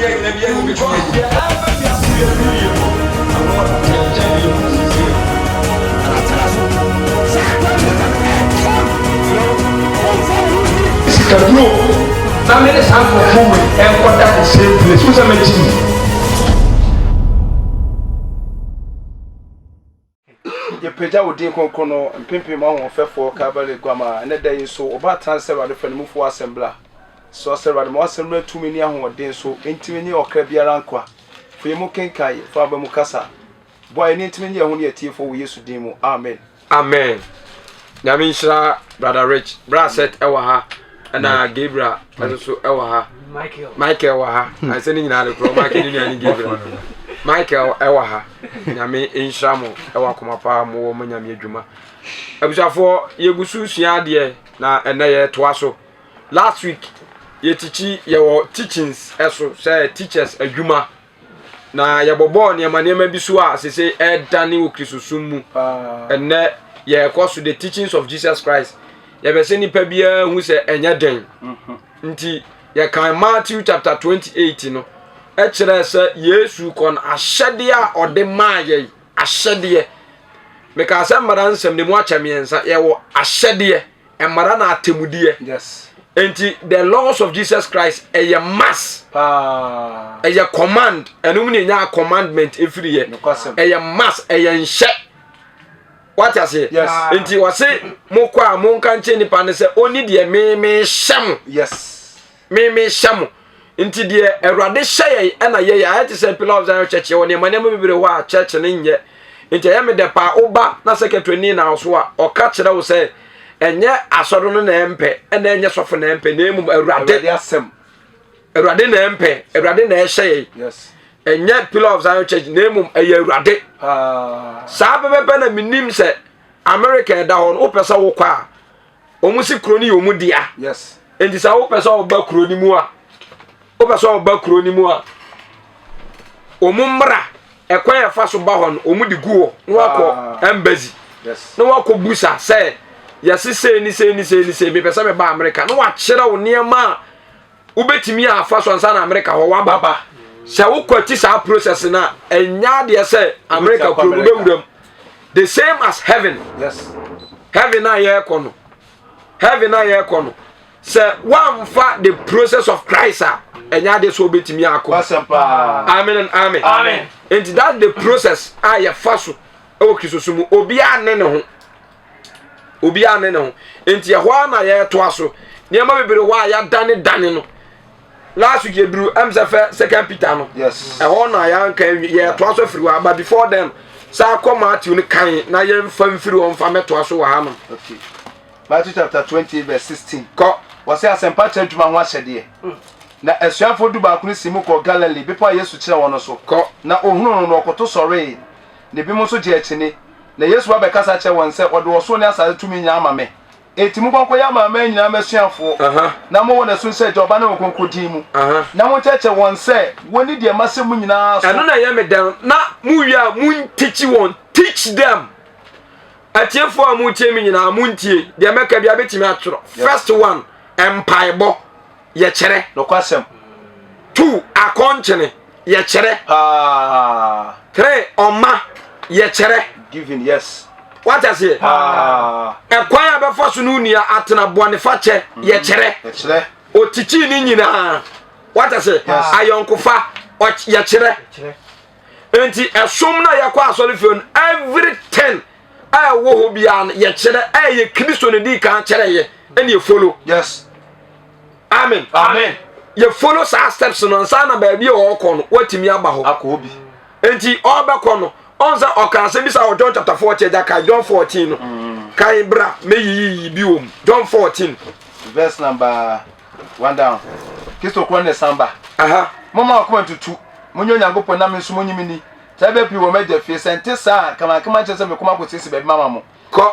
Now let us have a moment and what that is same place. Who's a mention? Your peja would dear Concono and Pimpin Mount for Cavalry Guama, and a day so about transfer the friend move for assembler. So I said, more similar to me near one day so intimate or Crebiaranqua. For your Mukenkai, Father Mukasa. Boy, I need to me only a tea for we used to demo. Amen. Amen. Namisha, Brother Rich, Brasset, Ewaha, and Gabriel, and also Ewaha. Michael Waha. I said in the pro, Gabriel. Michael Ewaha. Yami in Shamo, Ewakumapa, more Manyami Juma. I was for Yegusu Siadia, na and they twaso. Last week, ye teach your teachings, eso say teachers a Juma. Na yabobo ni amanema bisua say Dani Ukisusumu and ne ye course to the teachings of Jesus Christ. Ye be say ni pa bia hu say enya den. Nti ye kan Matthew chapter 28 no. E kire say Yesu kon ahyede a ode maaye ahyede. Me ka say mara nsem ne mu achamiensa ye wo ahyede e mara na atemudie. Yes. Enti the laws of Jesus Christ a mass a command and we nya commandment every year a mass a nshe what I say yes enti we say mo kwa mo nka nche nipa ne say oni de me hyam yes me hyam enti de Awurade hye e na ye ya it say pillar of Zion church woni manem bibire wa church ne nye enti ya me de pa oba na secretary ni na so a o ka kire wo say enye asoro no na empe ena enye sofo na empe na emu Awurade asem Awurade na empe Awurade na ehye yes enye pillar of Zion church na emu eye Awurade sa bebe na minim se America da ho no opesa wo kwa omusi kroni omu dia yes enti sa opesa wo ba kroni mu a opesa wo ba kroni mu a omu mra ekwan ya fa so ba ho no omu di guo no akọ embassy yes no akọ busa say yes say ni me pesa me ba America no wa kire wo niema ubetimi afa so ansa na America wo wa baba se wo kwati sa process na enya de say America ko be wuram the same as heaven yes heaven na ye kono se one fa the process of Christ enya de so betimi akọ amen and amen Amen. And that the process aye fa so e wo Kristosumu obi ane ne ho obi ane no enti ehwa na ye to aso niam bebere wa ya dane no last week edru emsefe second Peter no yes ehwa na ya nka ye to aso free wa but before then sa come Matthew ni kan na ye mfa free won fa meto aso wa ha no okay Matthew chapter 20 verse 16 ko wase asempa chadwuma ho ahyede na asuafo du ba kunu simu ko Galilee bepo Yesu kire won so ko na ohunu no okoto sore ne bi mo so je akini na Yesu abekasa che won se ode wo so ne asase tumi nya amame etimu konko ya amame nyina masuafo na mo wona so se joba na konko din mu na mo cheche won se woni de masemu nyina so eno na ye me dem na mu wia mu teach them atiefo amu tie mi nyina mu ntie de meka bia betimi atoro first one empire ye kere no kwasem 2 akonchene ye kere 3 oma ye kere giving yes what I say ekwan abefa so no nua atena boane fa che ye kere otichi ni nyina what I say ayonkofa ye kere enti esom na yakwa asori fion everything I wo ho bia ye kere ye Kristo ne di kan kere ye ene ye follow yes amen Amen. ye follow sa steps no nsa na ba bia o ko no watimi aba ho akobi enti obekọ no onza okanse bisa o John chapter 14 ja ka John 14 no kai bra meyi bi om John 14 verse number 1 down kisto kwa ne samba mama akoma tutu munyo nyagopo na menso monyimini tabe pi wo meje fie sente sa kama chese me kuma kotesi be mama mo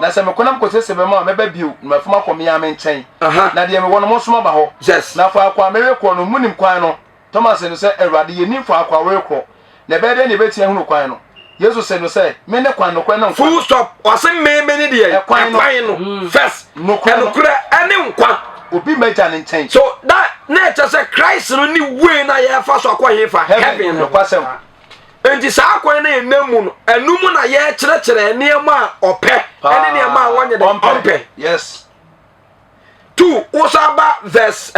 na se me konam kotesi be mama meba biu na mafuma komi ya me nchen na de me wono mo soma ba ho na fa akwa mewe ko no munim kwan no Thomas no se Awurade ye nim fa akwa we ko na be de ne betia hunu kwan no Jesus said no say me ne kwan no kwan no full stop o se me ni de kwan no first no kura ene nkwa obi meja ne nkyɛn so that nature say Christ no ni way na ye fa so akwa he fa heaven no kwasem enti saa akwa na enamu no enum na ye kyerɛkyerɛ nneɛma a ɔpɛ ɛne nneɛma a wɔnyɛ de ɔmpɛ yes 2 Osaba verse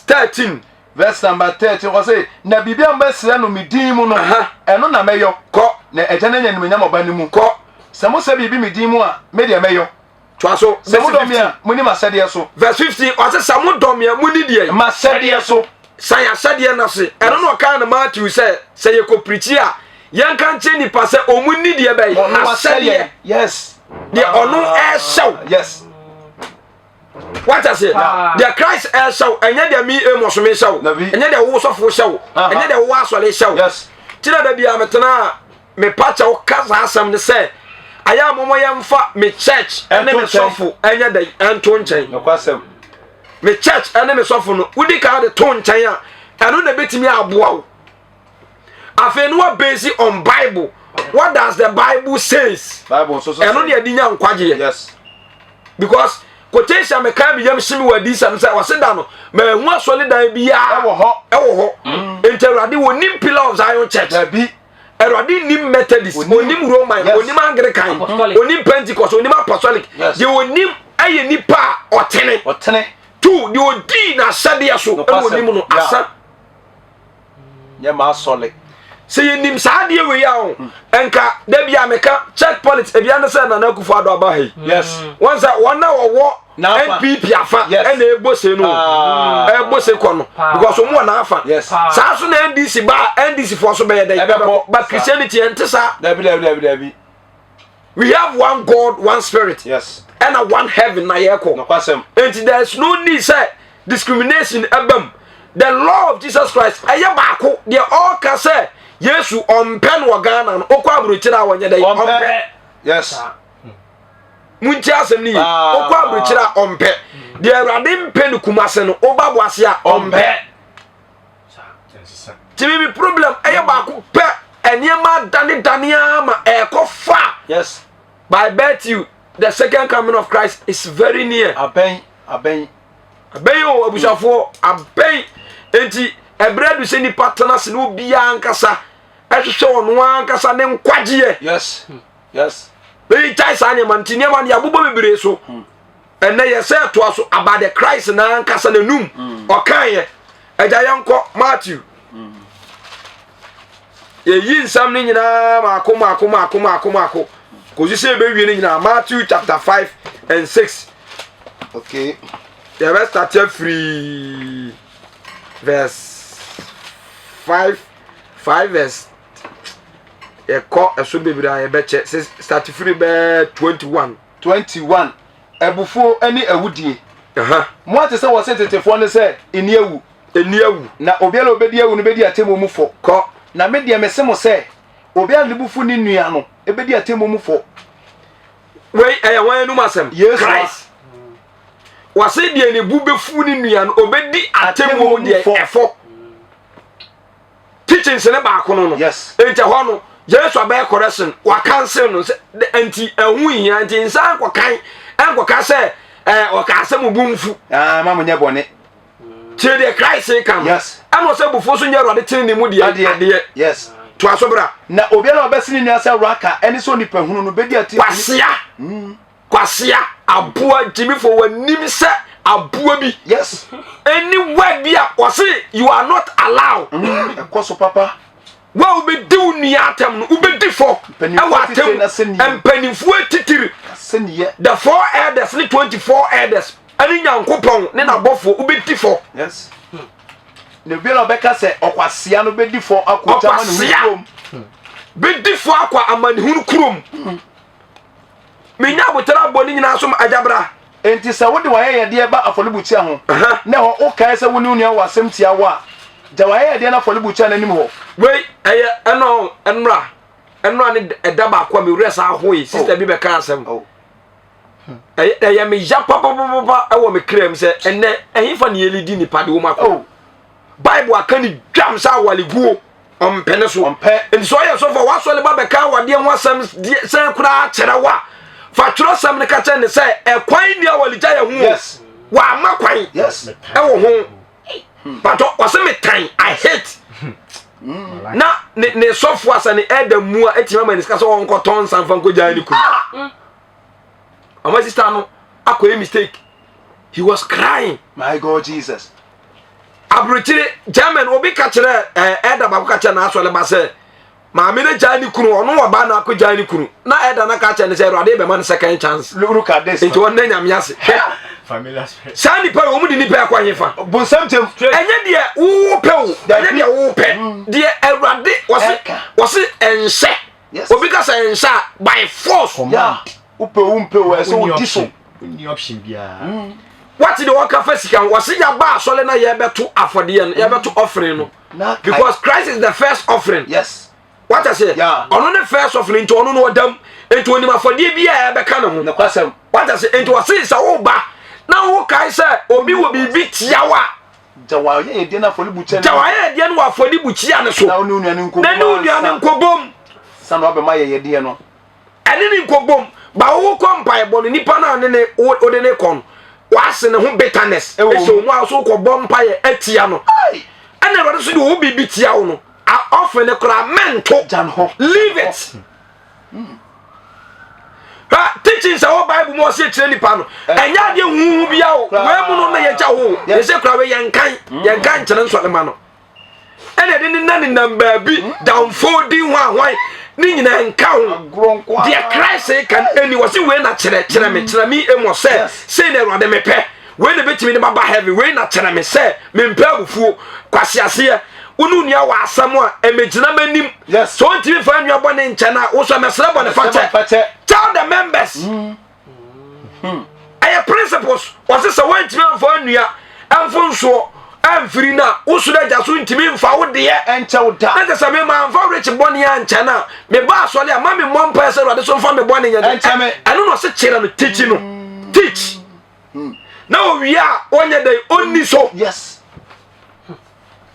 13 verse number 13 was say na bibia mbasira no medin mu no ɛno na mɛyɔ kɔ na ɛgya na nyɛ nyam ɔba ne mu kɔ sɛ mo sɛ bibi medin mu a me de mɛyɔ twa so sɛ mo dɔm ya mo ni masɛdeɛ so verse 15 ɔsɛ sɛ mo dɔm ya mo ni deɛ masɛdeɛ so san asɛdeɛ na se ɛno na ɔka na Matthew sɛ yɛ kɔ preachi a yɛn kan kyɛ nipa sɛ ɔmo ni deɛ bɛyɛ asɛdeɛ yes deɛ ɔno ɛhyɛw yes what I say the Christ ɛhyɛw ɛnyɛ deɛ mi emo so me hyɛw ɛnyɛ deɛ wo sɔfo hyɛw ɛnyɛ deɛ wo asɔre hyɛw yes tina da bia metena me pacha wo kasa asɛm ne sɛ aya momo yɛmfa me church ɛne me sɔfo ɛnyɛ da ɛnto nkyɛn no kwasem me church ɛne me sɔfo no wudi ka de to nkyɛn a ɛno na betimi aboa wo afei no wa base on Bible. What does the Bible says? Bible so ɛno ne adi nya nkwagye yes because quotation me kan bi yam shimi wadi sam say waseda no ma hu asole dan bia ɛwɔ hɔ Awurade wonim pillar of Zion church dabi Awurade nim Methodist onim Roman onim Anglican onim Pentecost onim Apostolic de onim aye nipa ɔtene 2 de odi na hyɛdeɛ so onim no asa nye ma asole sɛ yɛnim saa deɛ wei a wo ɛnka da bia meka check politics ebia ne sɛ Nana Akufo-Addo aba ha yes wɔn sɛ wɔn na wɔwɔ NPP afa ɛna ebose no ebose kɔ no because wɔn wɔ n'afa saa so na NDC ba NDC fo so bɛyɛ dɛ but Christianity ɛnte saa dabi we have one God one spirit yes ɛna one heaven na yɛkɔ no kwasem enti there is no need sɛ discrimination ɛbɛm the law of Jesus Christ ɛyɛ baako deɛ ɔka sɛ Yesu ɔmpɛ no wɔ Ghana no okɔ aburokyire a wɔnyɛ dɛ ɔmpɛ yes munti asɛm ni okɔ aburokyire a ɔmpɛ deɛ Awurade mpɛ no Kumase no oba boase a ɔmpɛ timi problem ɛyɛ baako pɛ ɛnneɛma dane ama ɛkɔ fa yes by bet you the second coming of Christ is very near abɛn o abusafo abɛn enti ebradu sɛ nipa tena se no bia ankasa ɛhwehwɛ ɔno ankasa ne nkwagyeɛ yes bɛyi tai saa nneɛma nti nneɛma ne abobɔ bebree so ɛnɛ yɛ sɛ ɛtoa so about the Christ na ankasa n'anum ɔkaeɛ agya yɛnkɔ Matthew yɛyi nsɛm no nyinaa maako kɔsi sɛ ɛbɛwie no nyinaa Matthew chapter 5 and 6 okay yɛbɛ start free verse 5 verse ɛkɔ ɛso bebree a yɛbɛkyɛ start free bɛ 21 ebufuo ani awudie mo ate sɛ wɔse tetefoɔ ne sɛ eni awu na obiara obedi awu no bedi atemu mu fo kɔ na me deɛ mese mo sɛ obiara ne bufu ni nua no ebedi atemu mu fo wei ɛyɛ wɔn anum asɛm Christ wase deɛ ne bu befu ni nua no obedi atemu mu deɛ ɛfɔ teachings ne baako no yes enti hɔ no Yesu abɛyɛ correction wa cancel no enti ɛhu hia enti nsa nkɔkan ɛnkɔka sɛ ɔka asɛm bu mfu ma mo nyɛ bɔne tie deɛ Christ kan yes ɛno sɛ bufo so nyɛ Awurade tene ne mu deɛ yes to aso bra na obiara obɛsini nua sɛ raka ɛne so nipa hunu no bedi ati kwasia aboa jimifo wanim sɛ aboa bi yes any word bi a wɔse you are not allowed ɛkɔ papa wa ubedi unia atem no ubedi fo ɛwɔ atem mpanimfoɔ titiri the 4 elders ne 24 elders ani Nyankopɔn ne nabɔfo ubedi fo yes ne biara obɛka sɛ ɔkwasia no bedi fo akɔta manihunu kurom bedi fo akwa amanihunu kurom menya botara bɔ ne nyina so ajabra enti sɛ wode wayɛ yɛde ba afɔlebukyia ho na hɔ wokae sɛ wone nua wɔ asɛm tia wo a gya wayɛ yɛde na afɔlebukyia n'anim hɔ wei ɛyɛ ɛnora ne ɛda baako a mewurɛ saa ahoe sister bi bɛka asɛm ɛyɛ me ya papapapa ɛwɔ me kram sɛ ɛnɛ ɛhefa ne yɛlidi nipa de wo makɔ Bible aka ne dwam sɛ awaleguo ɔmpɛ ne so nti sɛ ɔyɛ sɔfo wasɔle ba bɛka awadeɛ ho asɛm sɛ koraa kyerɛ wo a fatro sam ne ka che ne say e kwan ni awaligya ye hu yes wa ama kwan yes e wo ho but wase me tan I hate na ne sofo asa ne edam mu a etima ma ne ska so won ko ton san fan ko jani ku ama sister no akoye mistake he was crying my God Jesus abrochire German obi ka kire eda ba ka kire na asole ba se ma me ne jani kunu ono wa ba na ko jani kunu na eda na ka kire ne se Ruade be man second chance look at this nti won na nyame ase familiar spirit sani pa o mu di ni pa akwanyefa bon something enye de wo pe wo enye de wo pe de Ruade wose ense obi ka se ense by force yeah upe we so diso ni option bia what the work of Fesikan was in your bar, so na ye beto afode and ye beto offering no. Because Christ is the first offering. Yes. What I say? Yeah. On the first offering to no them into any afode bia be kan ho. Na kwasem. What I say into say sa wo ba. Na wo kai say obi wo bibi tiawa. Jawa ye de na afode buche. Jawa ye de na afode buche ane so. Na onu nuane nko. Na nu nuane nko bom. Sa no be ma ye de no. Ene ni nko bom. Ba wo kompa bo nipa na ne o de ne kon. Was in the home bitterness. So, while so called bompire etiano. And never see you be bitiano. I offer the crament to Janho. Leave it. Teachings our Bible more say any panel. And yet you will be out. Where moon on the yaw. They say, Craway young kind, challenge the man. And I didn't none in them baby down 14 1 Nina and count dear Christ can any was it when I tell me and was said say there on the mepe when the bit me about heavy when I tell me say me pay fool kwasiasia ununia wa someone and me jina menim yes so until find your born in China also me slap on the factor tell the members I principles was this a one to for nuya and fun so I'm free now. Usuda jasu intimi mfa wo de enche wo da. Na tesa me man fa rich boni ya ncha na. Me ba so le ma me mom pa se Ruade so fa me boni ya. Enche me. Anu no se chira no teach no. Teach. Now we are onye dey oni so. Yes.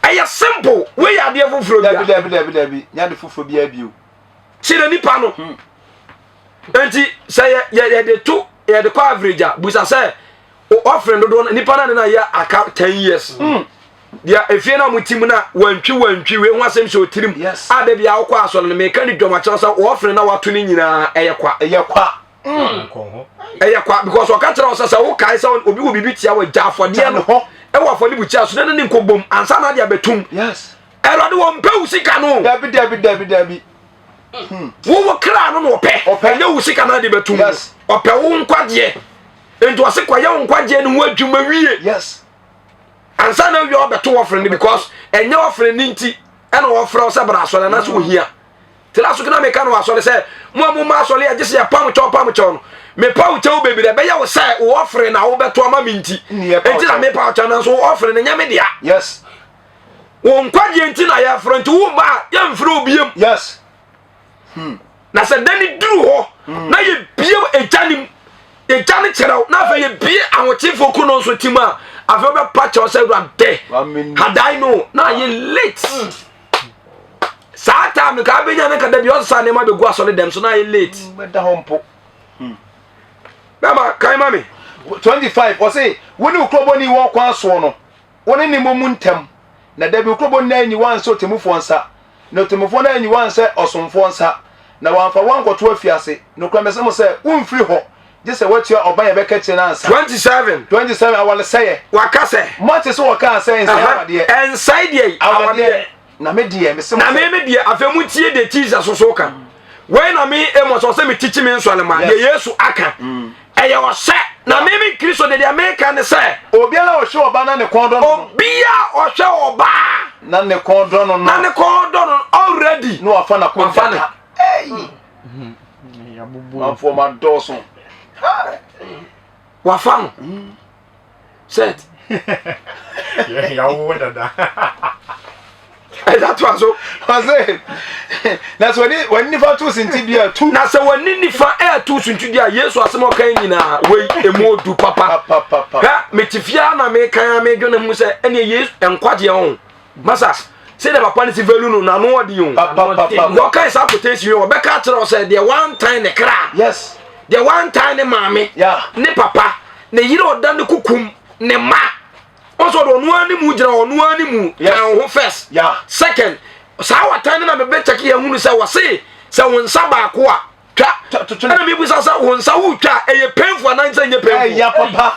Aya simple. We are there fufuro bia. Debi. Nya de fufuro bia bio. Chira nipa no. Enti say ye de two ye de kwa average a busa say offering do nipa na ya aka 10 years dia efie na mutim na wantwi we ho asem so tirim ade bia akwa aso no me kan di dwoma che so offering na wato ni nyina eye kwa because waka kire so say wo kai say obi wo bibi tia wa jafode no e wo afode bu chia so na ni nkobom ansa na dia betum yes Ruade wo mpe usika no debi wo kra no pe nye usika na dia betum ope wo nkwade ento ase kwaye nkwaje ne ho adwuma wie yes ansa na wi obeto offering because enye offering nti ena offering se bra so na so ohia tela so kina me ka no asole se mo ma asole ya gese ya pam cho no me pam cho bebi de be ya wo se wo offering na wo beto ama mi nti enti na me pam cho na so offering ne nyame dia yes wo nkwaje nti na ya front wo ba ya mfre obiem yes na se dani duru ho na ye biem ejanim e jani cheraw na fa ye bie awotefo ku no so tima afa be patch o say Ruade had I know na ye late sa time ka be nya na ka da bi o sa ne ma be gu asole dem so na ye late be da hompo mama kai mami 25 o say woni ukroboni wo kwa so no woni ni momu ntem na da bi ukroboni na anyi wan so temufo nsa na temufo na anyi wan se osomfo nsa na wanfa wankoto afiase no kra mesem se umfiri ho just what you obey be catch na answer 27 I will say waka say much so waka say inside there awade na me die me sem na me die afemu tie de Jesus so ka when na me emo so say me teach me nso alema de Yesu aka eye wo se na me Kristo de America ne say obiara o hwe oba na ne kondon obia o hwe oba na ne kondon no already no afa na kondon ya bubu for my doso wafam set ya wo dada that was so say that's when nifa to sinti dia tu na se wani nifa to sinti dia Yesu asemo kan nyina we emodu papa ha metifia na me kan me dwona mu se ene Yesu enkwade ho masa say the papa ni si value no na no odi yo papa go kai sa potential we be ka kire o say the one time the cra yes the one time ne maame ne papa ne yire oda ne kukum ne ma also do no ani mu gira ono ani mu kan ho first second saa watan na me be check ye hunu say wose say won sa ba ko a twa na me bu sa won sa wu twa eye painful na nsa nye painful ya papa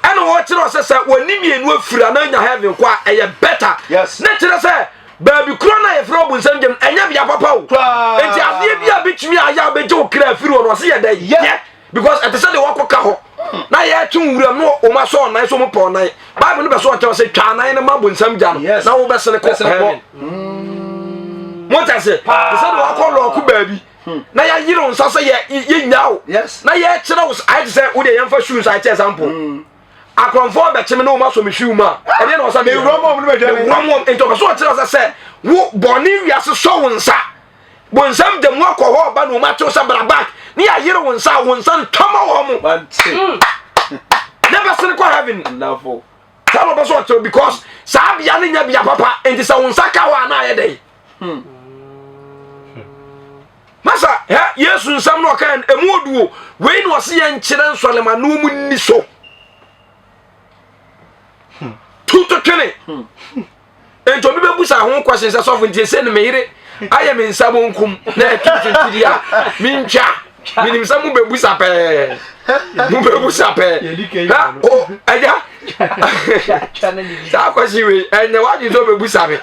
ana wo tiro say woni mienu afura na nya heaven ko a eye better na tiro say baby kro na ye fro bu nsam gem enya bia papa o enti ade bia betumi aya beje o kra afiri o se ye dai yeah because at the say the work ka ho na ye tun wura no o ma so nan so mo pon nan bible no be so tell say twa nan na ma bu nsam gya no na wo be sene ko mo ta say the say the work lo ku baby na ya yiro nsa say ye nyaawo na ye kire wo I say wo de ye mfa shoes I take example akonfo be chime no ma so me shoe ma e dey na o say me romo no be dey romo into be so tell say wo boni wiase so wo nsa bo nsam de mo akọ ba no ma to say bra back ni ya yiro wo nsa toma wo mo never seen ko heaven love tell us what because sa bia ne nya bia papa enti sa wo nsa ka wa na ye dey masa yesu nsam no kan emu oduo we no se ye nkire nsolema no mu ni so tuto twene ento bi bebusa ho question se so nti se ne meyire aye me nsam nkum na etutuntiri a mincha minim sa mu bebusa pe mu bebusa pe ha o aja sa question we enye wadi do bebusa me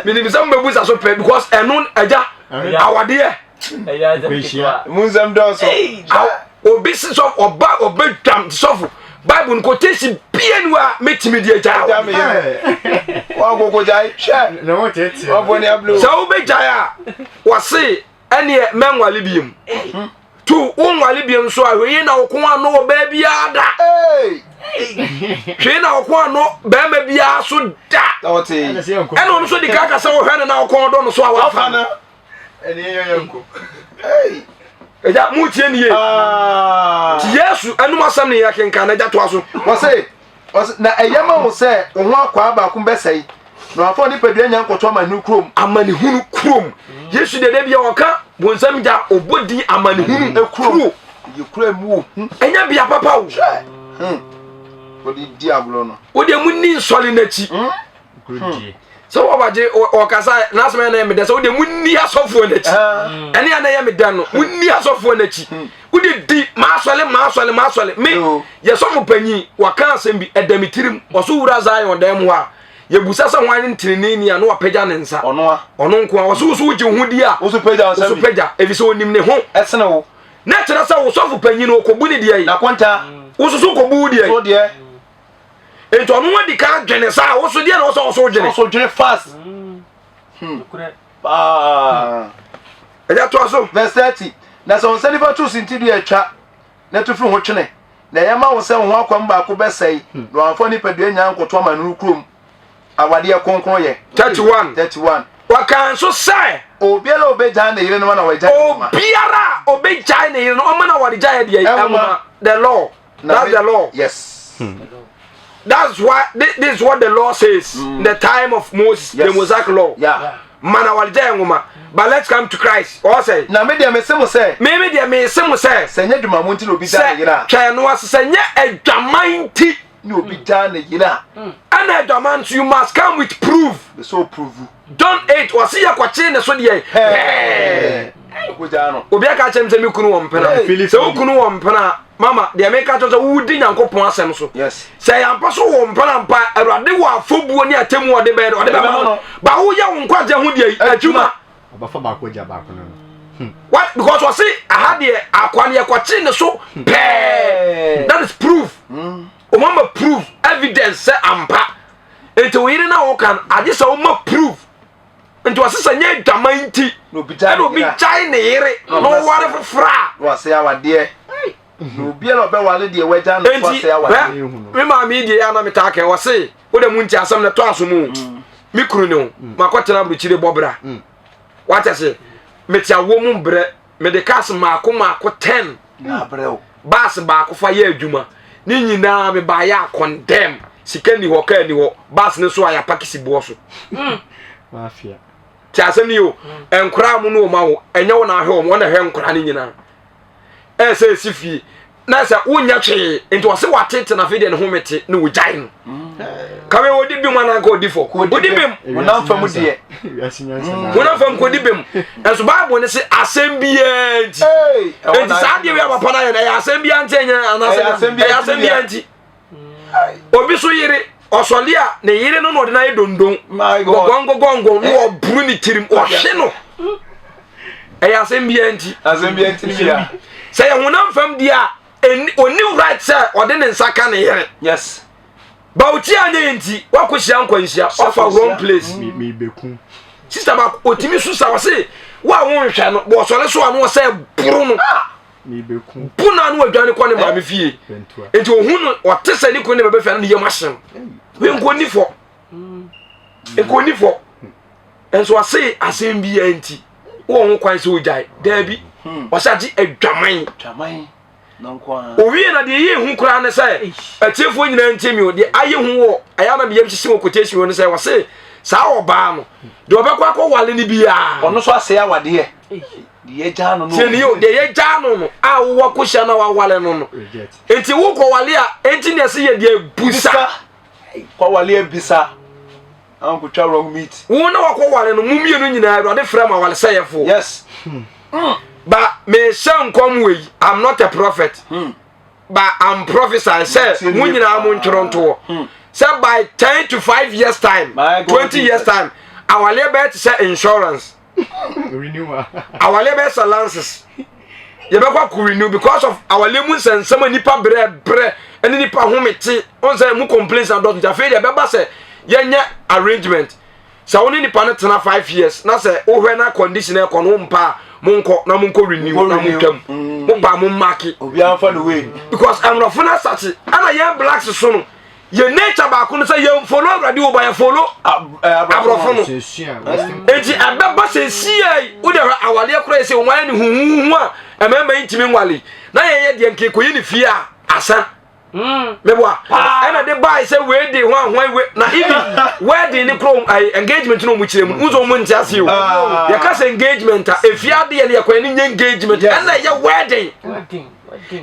minim sa mu bebusa so pe because enu aja awade munzam do so obi si so oba obedam so bible nko tesi bien wa metimi die ja wa gogo jai sha na wo tete wa boni ablo so be jaya wase ene menwale biem tu unwale biem so ahwe na okon ano oba bia da hwe na okon ano ba ma bia so da oti ene on so di kaka se wo hwe na okon do no so awafa na ene yanko eja mutie niye yesu anum asam ne yakenka na ja to aso wase na eyama wo se wo akwa ba ku besai no afọ ni pedua nya nkoto amani krom amani hunu krom yesu de bia woka bonsam ja obodi amani hunu ekrom ye krom wo enya bia papa wo odi diablo no odi munni nsole nachi grudi so wabaje o kasa na asema na me de so odi munni asofo nachi ene ya na ya me dan no munni asofo nachi odi di ma asole me ye sofo panyi waka asem bi edamitirim oso wura Zion dan mu a ye busa sa hwan ntirini ni anu apagya ne nsa ono nko a oso uji hudi a oso pagya ebi so onim ne ho esene wo na tira sa wo sofo panyi no okobu ne de yi na kwanta oso so kobu de yi so de ento onu wadi ka dwene sa wo so de na oso dwene fast eja to aso verse 30 na so nsani fa tu sinti du atwa na tu firi ho twene na yema wo se ho akwam ba ko besai no afo ni padua nya nkoto amanu krom awade konkon ye 31 wakan so sai obiara obeja na yire no na waja obiara obeja na yire no o mana wadi ja de the law that's the law yes that's why this is what the law says in the time of Moses the Mosaic law mana wadi ja ngoma but let's come to Christ or say na me dia me semo say me dia me semo say senya dwuma monti no obeja na yire twa no asenya adwamanti no obeja na yire and adwamanti you must come with proof so prove don't hate or see yakwache ne so de obeja no obi aka chem se me kunu wo mpena se wo kunu wo mpena mama de me ka to se wo di nyankopon asem so yes se yampa so wo mpena mpa awrade wo afobuo ne atemu wo de be no ba wo ya wo nkwaje ho de adwuma abafa ba ko ja ba ko no what because we see ahade akwane yakwache ne so that is proof o mama proof evidence say ampa ento we na wo kan ade se wo ma proof ento asesa nya dwamanti no bija no bi chai ne yire no ware fofra wo se awade no biara obe wale de waja no wo se awade me ma mi die ya na metaka wo se wo de munti asam na to asomu mi kuru ne makotena bru chire bobra wata se metia wo mu bre me de kas maako 10 na breo bas ba ko fa ya adwuma ni nyina me ba ya condemn sika ni ho ka ni ho bas ne so aya pakisi bo so mafia ti asem yo enkura mu no ma wo enye wo na ahwe wo na hwe enkura ni nyina say sifie na say wonya twe enti wo se watete na fe de ne ho mete na wo jai no kawe wo di bi mu na ka odi fo odi bim wo na fam de wo na fam ko di bim enso bible ne se asem bia nti enti sa de we papa na ya asem bia nti enya ana asem bia nti obi so yire osole a ne yire no de na edondon gongo no obru ni tirim o hwe no asem bia nti bia say ya hunam fam dia oni right say ode ne nsaka ne yere yes ba uti anya nti wakohia nkwanhia ofa wrong place me beku sister ba otimi susa wase wa won hwa no bo sole so anu say buru no me beku puna no adwane ko ne ma me fie enti ohun ote se ni ko ne bebe fa no ye machine we nkoni fo nkoni fo enso wase asem bi anti wo ho kwan se ojai da bi wasati adwaman nankwa owie na de ye hu kura ne sai atiefo nyina ntemi o de aye hu wo aya na biyam hihye wo quotation ne sai wase saa oba no de obekwa akowale ni bia ono so ase awade ye ye ja no no tini yo de ye ja no a wo kohia na wawale no enti wo kowale a enti ne se ye de busa kowale ebisa an ko twa wrong meat wo na wakowale no mumie no nyina awade frame awale sayefo yes but me shankom we I'm not a prophet but I'm prophesying say munyina mo ntworonto say by 10 to 5 years time 20 years time our labor to say insurance renewal our labor lances you be ko renew because of our lemun and some nipa bre and nipa homete on say mu complaints and don't jafe dey be say yenya arrangement so woni nipa na tena 5 years na say o hwe na condition e ko no mpa monko na monko renew na montwam mo ba mo market obi anfa no way because I'm not funa sati ana ye blacks so no ye nature ba ko no say ye follow already wo ba ye follow abrofo no enti abeba se siai wo de awale akora se won ani huhu a emema intimi nwale na ye de nke koyi ni fie a asa meboa ena de buy say we dey one we na even wedding ni kro engagement no mu kirem unzo mu ntiase o ye ka say engagement a efia de ye yakwa ni engagement ena ye wedding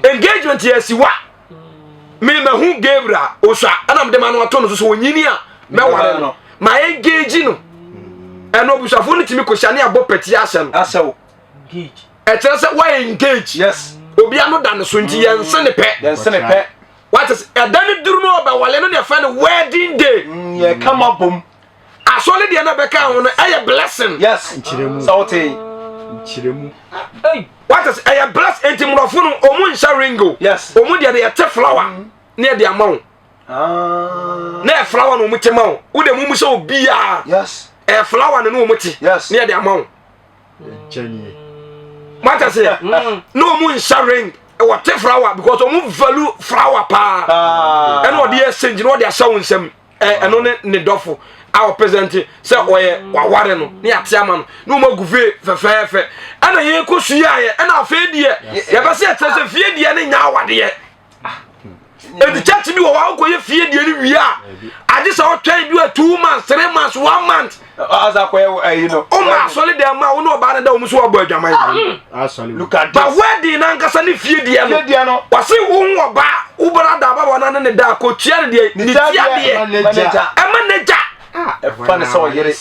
engagement yes wa me hu Gabriel osha ana mde ma no ato no so onyini a me ware no ma engage no eno busafo ni timi ko hia ne abopeti ahye no asewo engage e tere say we engage yes obi anu da no so nti ye nse ne pe what is a dani duru no ba wale no ne fa ne wedding day ye come up bom asole de na be ka ho no a blessing yes nchiremu sauti nchiremu what is a bless enti mrofo no omu nsha ringo yes omu de ye te flower ne de amawo na flower no mu te mawo wo de mu so bia yes e flower no mu te yes ne de amawo chanie what is no mu nsha ring what flower because omu value flower pa and what dey exchange no dey show nsem eno ne dofo our present say oye waware no ne atiama no ma guve fefefe ana ye kosuya ye ana afa die ye be say tese fie die ne nya awade ye e di church bi wo wa ko ye fie die ni wi a ade say o twan bi 2 months 3 months 1 month as akwa you know o ma solid dem ma wo no ba na da o mu so obo adwaman look at but wedding na nkasa ne fie die no wase wo wo ba wo bra da ba na ne da ko tua ne die ni tia die manager fun so yere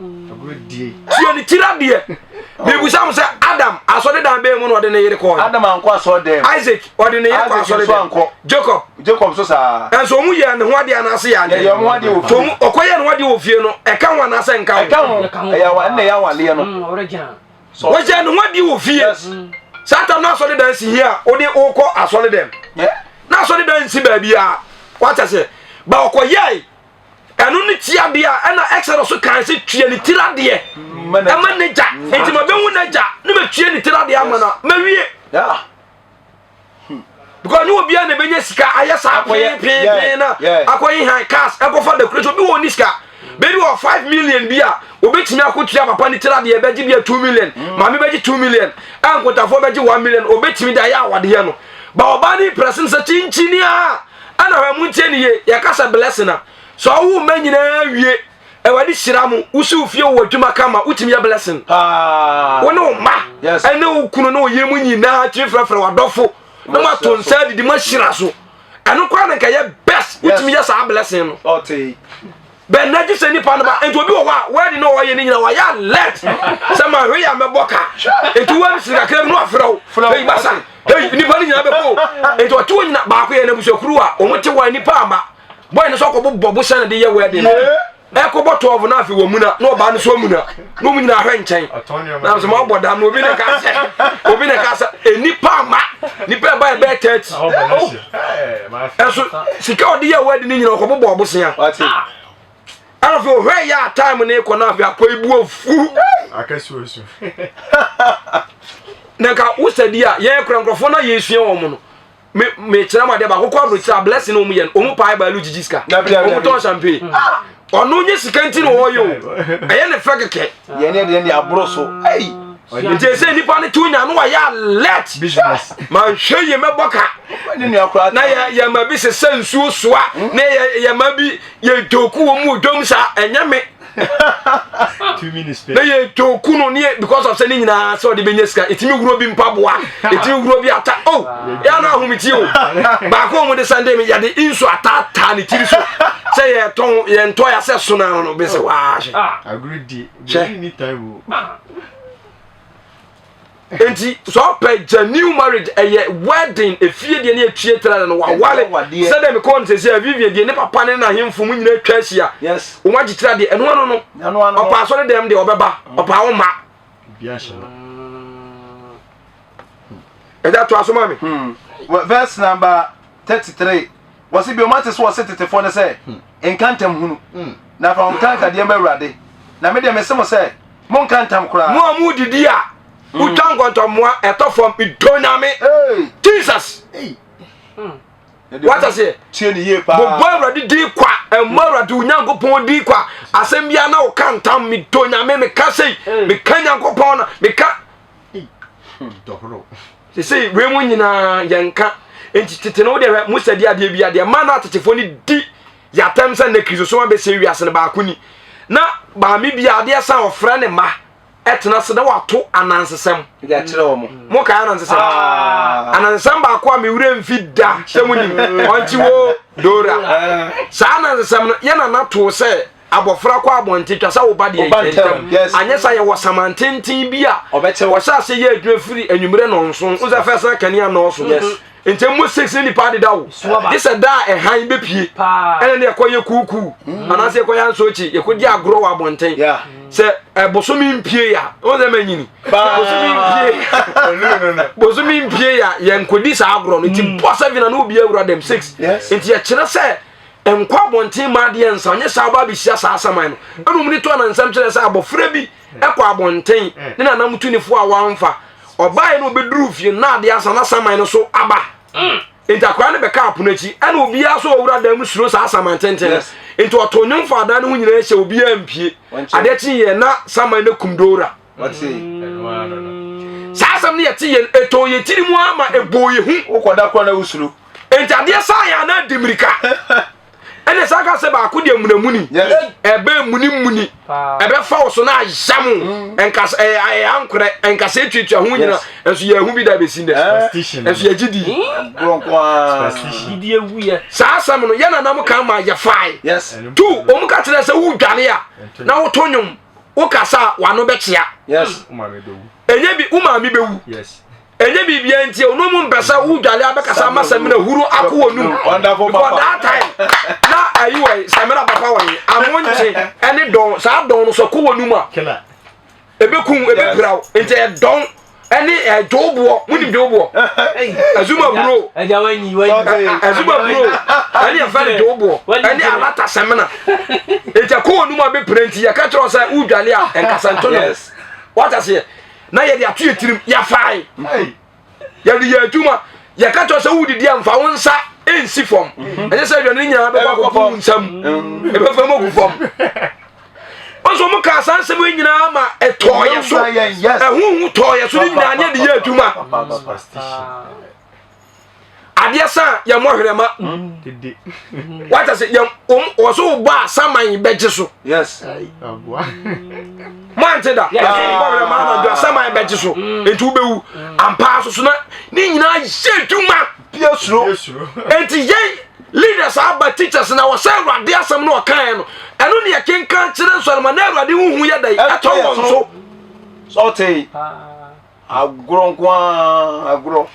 agodi tia ni tira die me busam say Adam asode dan be mu no de ne yere ko Adam anko aso dem Isaac ode ne yere ko asode dem Jacob so sa enso mu ye ne ho ade anase ya ye mo ade wo to mu okoye ne ho ade wo fie no e kan wa na se nka ya wa ne ya wale no original so wo je ne ho ade wo fie Satan na asode dan si here ode okọ asode dem na asode dan si ba bia what I say ba okoye enu ni tia bia na Exodus so kan se tue ni tira de manager enti ma be hu nager no me tue ni tira de amana ma wie yeah because no bia na benye sika ayesa pe na akoyi han cars e go for the creation bi woni sika be bi 5 million bia obetimi akotua papa ni tira de be gi bia 2 million ma me be gi 2 million ankotafo be gi 1 million obetimi da ya awade ye no ba obani person se chinchini a ana wa muntie ni ye ya kasa blessing na so wo manyina wie wadi shiramu usi ufie wo adwuma kama utimi ya blessing wona o ma ene wo kunu no yemu nyina chifrafra wadofo na ma to nsa didi ma shira so eno kwa na ka ye best utimi ya sa blessing no okay ben na gise ni pa no ba enti obi wo wa di no wo ye ni nyina wa ya let sama hwe ya meboka enti wo bi sika kram no afrawo hey basa hey ni pa ni nyina beko enti o to nyina ba ko ye na busakuru a o mote wa ni pa ama boy no so ko bobo sha na de ye wedding eko bo 12 na afi wo mu na no ba no so mu na no mu nyina ahwe nchen na so ma boda no obi na ka se enipa ama nipa ba be 30 eso sika odi ye wedding ni nyina ko bobo obosia I feel where ya time na eko na afi akwa ibu ofu akasuosu nka usedi a ye krankrofo na ye sua wo mu no me kira ma de ba kokwa bro blessing no mu ye o mu pai ba lu jijiska o mu ton champagne ono nye sikanti no wo yo eye ne fekeke ye ne de abroso ai nje se nipa ne tunya no wa ya let business man hweye meboka ni akura na ya ma bi se sensuo soa na ya ma bi ye toku wo mu dom sa enyame 2 minutes na ye toku no ne because of saying nyina so de benyeska etimi wuro bi mpaboa etimi wuro bi ata oh ya na ahumiti o ba ko mu de Sunday me ya de inso atata ne tiri so say ye ton ye nto ya se so na no be se wa she agree di any time enti so pe new marriage wedding efie de na etue tra no wa wale say dem ko nse say Vivian de ne papa ne na hemfo mu nyina twa hia yes o ma gitira de eno no opa so de dem de obeba opa wo ma bia she eda to aso mami verse number 33 was be matters was 34 ne say enkantam hunu na fa onkanka de mawurade na me de me semo say mon kantam kura mo amudidi a utangonto moa etofom idonyame Jesus what I say tie ne ye pa bo awurade di kwa emawurade unyankopon di kwa asem bia na o kantam midonyame me ka sei me kanyankopon na me ka dohoro sei we mu nyina yenka enti tete no de musadi ade bia de ma na tetefo ni di yatam sa na kristo so ma be se wiase ne ba kuni na ba mi bia de sa ofra ne ma etna se da wato anansesem ya kire wo mo ka anansesem anansesem ba ko me wure mfida semuni onti wo dora sa anansesem no ye na to se abofra kwa abonte twa sa wo ba de anye sa ye wo samantintin bi a wo sha se ye adwa firi anwumre no nso uza fesa kania no so ente mo 6 ni pa de dawo this da han bepie ene ne ekoye kuku anase ekoya nsochi yekodi agro wa abonten se bosomi mpie ya o ze manyini bosomi mpie bosomi mpie ya yenkodi sa agro no ti bosa vina no obi awura dem 6 enti ye kire se enkwa abonten ma de ensa onye sa ba bi sia sa asaman no enu mni to na nsam kire se abofra bi ekwa abonten ne na namtunifo a wanfa obae no obeduru fie na de asa na saman no so aba enta kwa ne beka apono chi ena obi aso owura da mu suro sa asaman tenten enta otonyum fa da no nyina hye obi ampie ade chi ye na saman na kumdora sa asam ne yeti ye eto ye tiri mu ama eboye hu ukoda kwa na usuru enta de sa ya na dimirika ene saka se ba ko de munamuni ebe muni ebe fa wo so na ajam enkas ankure enkas etwetwa ho nyina enso ye hu bi da be sinde enso ye gidi gronkwa gidi ewu ye sa asam no ye na nam kan ma ye fai yes tu o mu ka tere se wu dwale a na wo tonyum wo kasa wa no be chia yes umame bewu enye bi umami bewu yes enye bibia ntie ono mu mpesa wu dwale abekasa masamina huru akwo nu wonderful for that time na ayiwe samira papa wani amonche ene don sa don no so ko wonu ma killer ebekun ebepraw ente don ene jobo muni jobo azuma bro aja wani azuma bro ene afare jobo ene alata samina ente ko wonu ma be prenti ya ka tro sa wu dwale a enkasanto no what I say na ye de atu etirim ya fai ya di ya tuma ya ka to se wudi dia mfa wonsa ensi fom ene se dwane nyina be kwa ko nsam e be fam ogu fom onso mu ka san se mu nyina ma etoye so ehu hu toye so nyina anya de ya tuma adeɛ sa yɛ mohwerema dede what I say yɛ also ba saman bɛgye so yes agwa mante da mohwerema na do saman bɛgye so etu bewu ampa so na ni nyina yɛ dwuma pie suro enti yɛ leaders aba teachers na wɔ sɛ awurade asɛm no ɔkan no ɛno ne yɛ kenkan kyerɛ nsɔrema na awurade huhu yɛ dɛ ɛtɔ wɔn so sɔte agro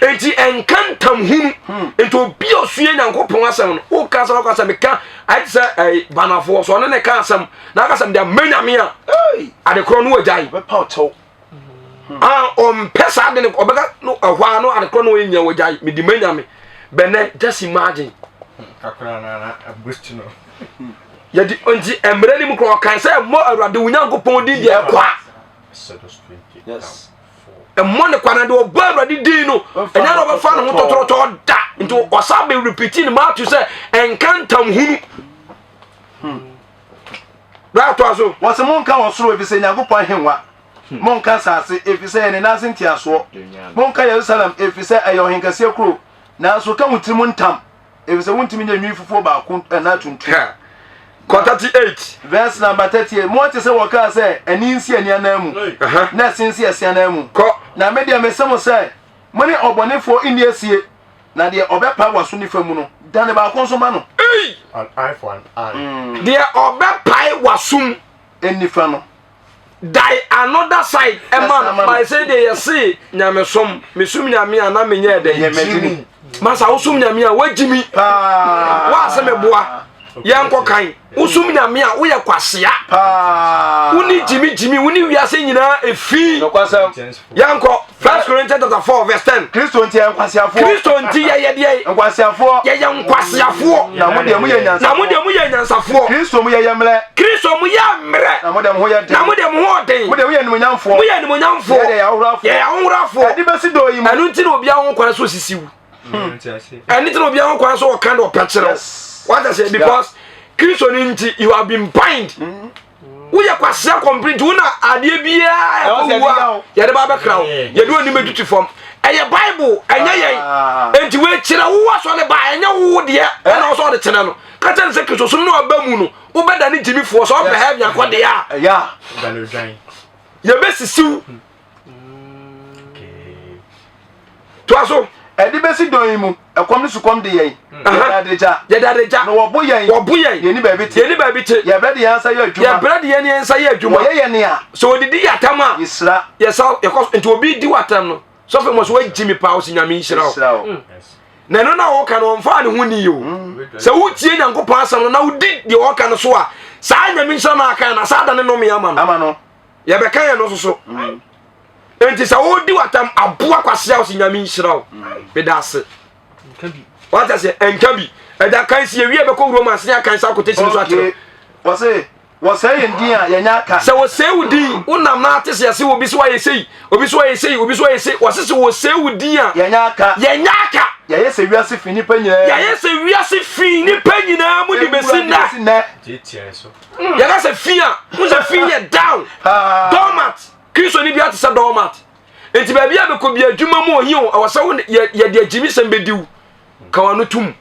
enti enkantam hunu enti obi osue nyankopon asɛm no o ka sɛ ɔka sɛ meka ayɛ sɛ banafo so ɔne ne ka asɛm na aka sɛ de manyame a ade kro no wagyae bɛpa ɔtɔ pesa de ne obeka no ɛhwa no ade kro no nya wagyae me di manyame bene just imagine kakra na boost no yɛdi enti emre ni mu kro kan sɛ mo awurade wunyankopon di de ɛkwa yes ɛmmɔ ne kwana de ɔbɔ awurade din no ɛnyɛ na ɔbɛfa ne ho tɔtɔrɔtɔ da nti ɔsa bɛ repeat ne ma to sɛ ɛnkantam hunu rato aso wɔse monka wɔ soro efisɛ nyankopɔn henwa monka asase efisɛ ne nase ntiasoɔ monka Yerusalem efisɛ ɛyɛ ɔhenkɛseɛ kuro nanso ka wutirim ntam efisɛ wontimi nya nwi fufuo baako na tuntum Quarter 38 verse number 38 mo te se woka se ani nsi ani anamu na sinsi asi anamu na me dia mesem se mo ne obonefo ini asie na de obepa waso ni famu no dan ba konso ma no an eye for an eye de obepa wasum enifa no die another side e man by say they say nyamesom mesum nyame ana menye de yemedini masa usum nyame a wagimi wa se meboa yanko kan usum nyame a wo ye kwasea uni jimi uni wiase nyina efi no kwasa yanko 1 Corinthians 4 verse 10 Kristo nti yankwasiafo Kristo nti ye de yankwasiafo ye yankwasiafo na mo de mo ye nyansa na mo de mo ye nyansafo Kristo mo ye yemre Kristo mo ye mre na mo de mo ye den na mo de mo ho den mo de mo ye numunyamfo mo ye numunyamfo ye ya hurafo ye ahurafo ade besi do yi mo anu nti na obi ahon kwan so sisiwu anu nti na obi ahon kwan so o kan do pekere what I say because Kristo ni nti you have been bind we ya kwasea complete una ade bia e ye de ba be kra ye de oni metutu form eye bible enye ye enti we kire wo so ne ba enye wo de e na so de kire no ka tan se Kristo so no ba mu no wo be da ne jimifo so be have yakode ya ya ye be sisiw to aso edi besi do yi mu ekom ni sukom de yen ye dadeja no wo boyen ye ni ba bi te ye brade yansa ye adwuma ye brade ye ni yansa ye adwuma ye ne a so odidi yatama yisra ye sa ye ko enti obi di watam no so fe mo so wajimi pa o sinyame yisra o na no na wo ka no mfa ne ho ni yo se wo tie nyankopon asam no na wo di de wo ka no so a sa nyame yisra na aka na sa da ne no me ama no ye be kan ye no so enti sa wo di watam aboa kwasea o sinyame yisra o be da ase what I say enkabi eda kan si ewie be ko romance ya kan sa ko tesi so atero wo say ndin a ye nya aka se wo say udin unam na ate se obi so aye sei obi so aye sei wo se wo say udin a ye nya aka ye ye se wiase fi ni pa nyina ye se wiase fi ni pa nyina mu di besinda ye ga se fi a mu se fi ye down dormant Kristo ni bia te se dormant enti ba bia be ko bia adwuma mu ohi o wo se wo ye de agimi sem bediu kawanu tum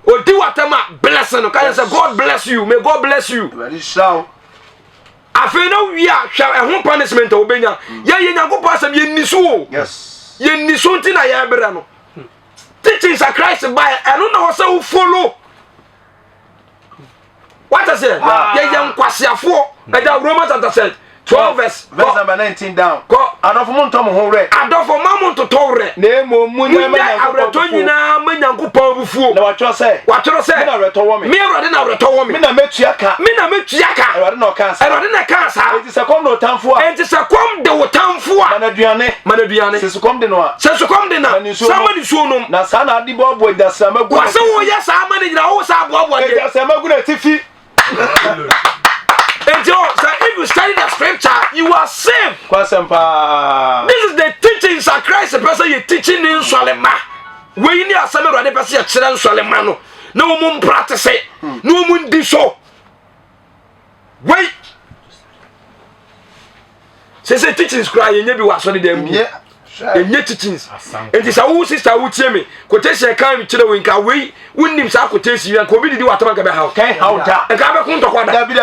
odi watama blessing no kan say God bless you, may God bless you very show afena wi a hwa ehun punishment obenya ye nyankopɔ asem ye nisu o yes ye nisu nti na ye bere no teachings of Christ by eno na wo say wo follow what I say ye nkwasiafo eda Romans chapter 12 verse number 19 down adofo mo ntom ho re adofo mamu to tore na emo munya awreto nyina manyankopɔn bufuo na watro say me na awreto wo me me awrade na awreto wo me na metuaka awrade na kansa awrade na kansa enti se kom no tamfo a enti se kom de wo tamfo a manaduane se kom de no a se so kom de na sama ni suo nom na sa na adi bobo dasama gu wase wo ya sa ama ni nyina wo sa bobo de dasama gu na tifi and so if you study the scripture, you are saved. This is the teachings of Christ. The person you teaching in Solema. When you are some of the person you teaching in Solemano, no one practice it, no one do so. Wait. Say teachings cry, you never was on them. Yeah, enye teachings enti sa wo sister wo tie me quotation kan mi kire we nka we wonnim sa quotation wi nka obi didi watama ga be haw kan haw da nka be kun tokwa da bi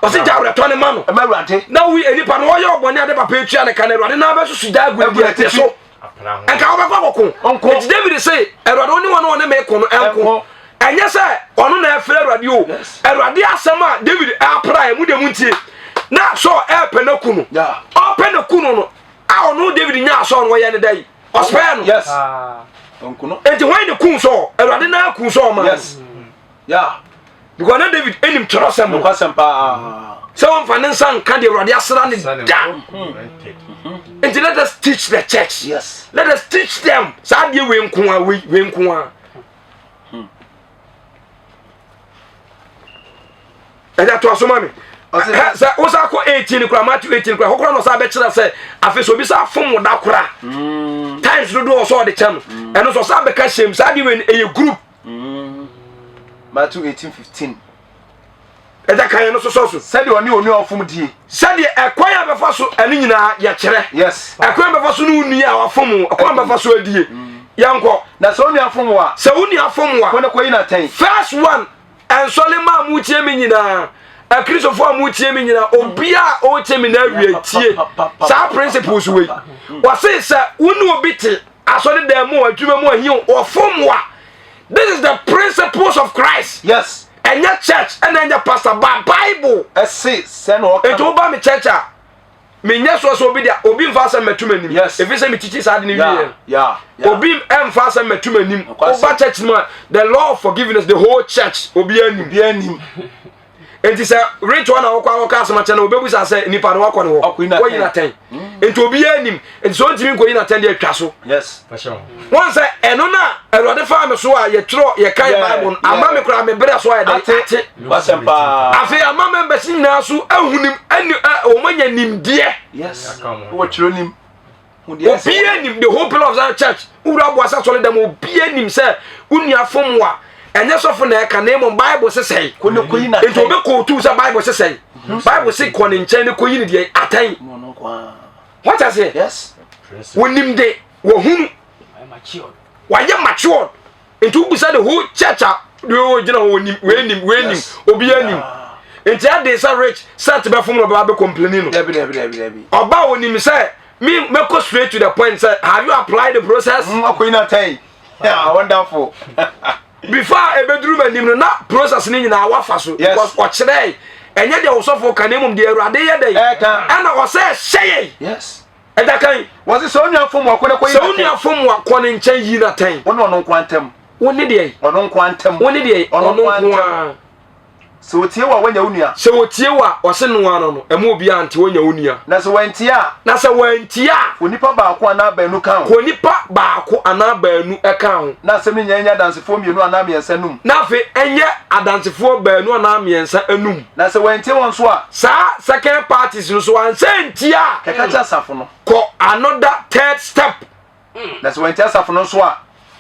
o se ja reto ne ma no e ma wurade na wi enipa no yo obone ade papa etua ne kan erade na be susu da agu di so nka wo be kwa kokon enti David say erade oni won ne me ko no enko enye se onu na efre erade o erade asema David apra e mu de mu ntie na so e pe na kunu o pe na kunu no a onu David nya so no ye ne dai ospe no yes onkuno enti when the kun so erade na kun so ma yes yeah because na David enim trosem no kwasem pa so on finansan kan de erade asra ne da enti let us teach the church yes let us teach them sa de we nko a eja to asoma me sa osa ko 18 kura Matthew 18 kura hokora no sa be kira se afeso bi sa fom da kura times do so de cham eno so sa be ka shem sa di we e group Matthew 18:15 eja kan no so said oni ofom die said e kwaya be fa so eno nyina ya kire yes kwaya be fa so no unu ya wafom kwaya be fa so adie yanko na so oni afom wa se uni afom wa ko yi na 10 first one en solema mu tie me nyina a Christopher mu tie me nyina obia o tie me na wie tie sa principles we wa say sa unu obiti asode dem mu adwuma mu ahi ofomwa this is the principles of Christ yes enya church and enya pastor Bible say no e to ba me church a me nya so obi dia obi mfa sa matumanim yes if say me teach sa de ne wie yeah obi mfa sa matumanim over church man the law of forgiveness the whole church obi anim enti say rich one akwa asema chana obebu sa say nipa no akwa ne ho ko yina 10 enti obi anim enti so ntimi ko yina 10 de atwa so yes one say eno na erode fa me so a ye tro ye kai Bible ama me kura me bere so a ye ate wasempa afi ama me be sin na so ahunim ani o manya nimde yes wo tro nim obi anim the whole pillar of that church ura bo asa solid dem obi anim say unuafom wa enye sofo na eka na mo Bible sesei ko ne ko yi na enti obi ko tu say Bible sesei Bible say ko ne nchen ne ko yi ne de atan no kwa what I say yes wonim de wo hunu why matured enti ubu say the whole church the original wonim we nim obi anim enti ade say rich set be fom no ba be complaining no debi oba wonim say me go straight to the point say have you applied the process ko yi na 10 yeah wonderful before ebeduru manim no na process ni nyina wafa so because o kire enye de osofo kanemum de Awurade ye dey ana o say sheye yes eda kan was it so nuafom wa ko ne ko yi so nuafom wa ko ne nchen yi na 10 ono nkwantem woni de ono nkwantem woni de ono nkwa so otie wa wanya unua so otie wa o se no ano no emu obi ante wanya unua na so wantia na se wantia onipa baako ana baanu kan ko nipa baako ana baanu e kan na se me nyanya dansefo mienu ana miensa num na fe enye adansefo baanu ana miensa anum na se wantia won so a sa second parties no so an sentia keka asafo no ko another third step na se wantia asafo no so a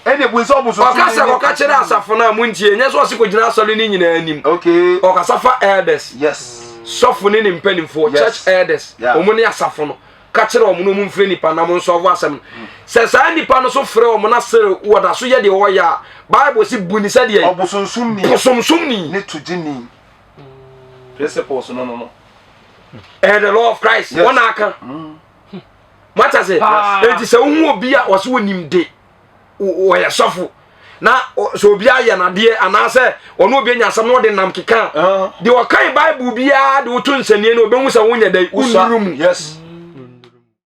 ene bu nso obuso okasa ko ka kire asafo na muntie nya so osiko gina asole ni nyina anim okay okasa fa elders yes sofo ni mpanimfo church elders omuni asafo no ka kire omo no mumfre nipa na mo nso ovo asem se sa nipa no so frɛ omo na sere woda so ye de wo ya Bible si buni se de obusumsum ni ne tujini principles no the law of Christ one aka mata se enti se hu obi a wo so wonim de o ya sofo na so obi aya na de anase ono obi nya asam no de nam keka de o kan Bible bia de o to nsanie no obi hu se wonya dai unurum yes